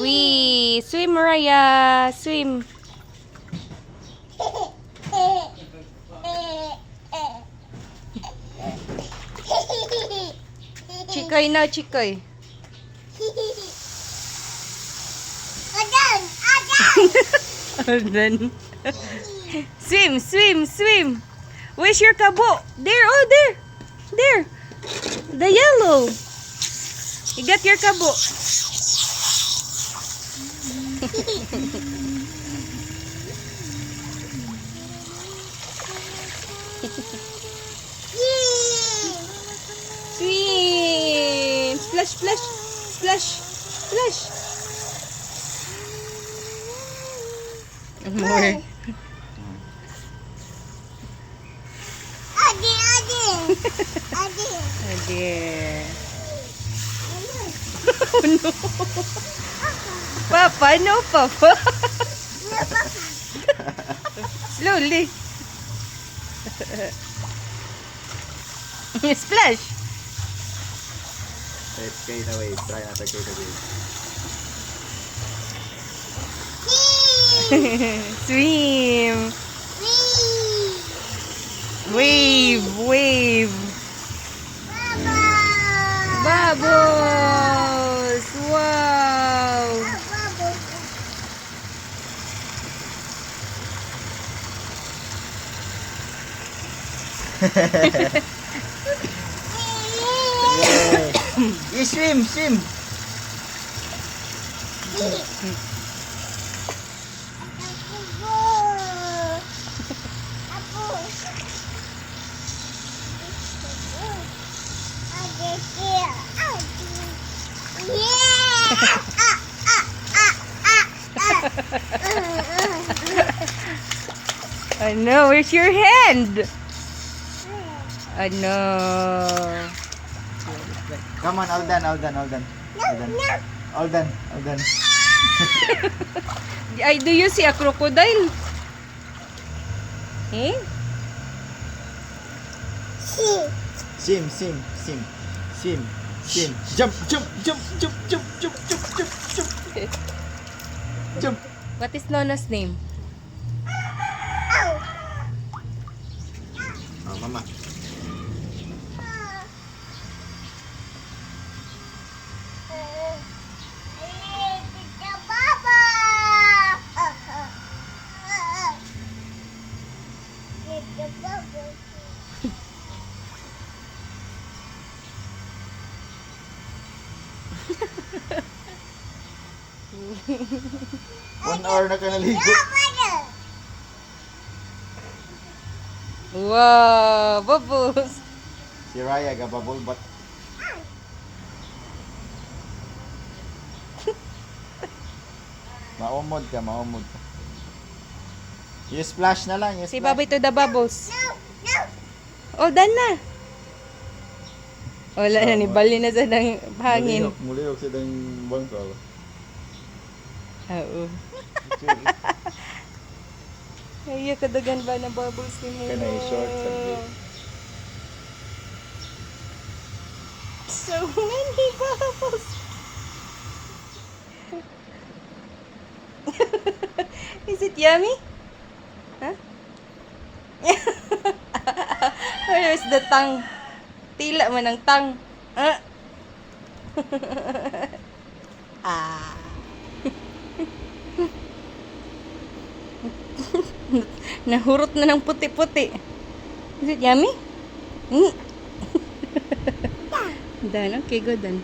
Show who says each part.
Speaker 1: Wee! Swim, Mariah! Swim! Chikoy na, Chikoy. Then swim, swim, swim. Where's your kabo? There, oh, there. There. The yellow. You got your kabo. Swim. Splash, splash, splash, splash. More. Ade. Oh no. Papa, no, Papa. Slowly. Splash.
Speaker 2: Let's skate away. Try not to skate away.
Speaker 1: Swim. Wave, wave. Bubbles. Wow.
Speaker 2: You swim, swim.
Speaker 1: I know, where's your hand? I know.
Speaker 2: Come on, all done, all done, all done. All done. All done, all done.
Speaker 1: Do you see a crocodile? Eh?
Speaker 2: Swim, swim, swim, swim, swim. Jump, jump, jump, jump, jump, jump, jump, jump, jump. Jump.
Speaker 1: What is Nona's name?
Speaker 2: Oh, mama. One hour na ka naligo.
Speaker 1: Wow, bubbles.
Speaker 2: Si Raya gababol but maumod ka, maumod ka. You splash na lang, you
Speaker 1: Si
Speaker 2: splash.
Speaker 1: Bobby to the bubbles. Oh, done na. Wala na, nibali na sa ng hangin.
Speaker 2: Muliyok sa dang bangka.
Speaker 1: Oo. Ay, kadagan ba na bubbles ni mo?
Speaker 2: Kanay short sa bit.
Speaker 1: So many bubbles. Is it yummy? Huh? Where's the tongue? Tila man ang tongue. Ah. Nahurot na ng puti-puti. Is it yummy? Done. Okay, good then.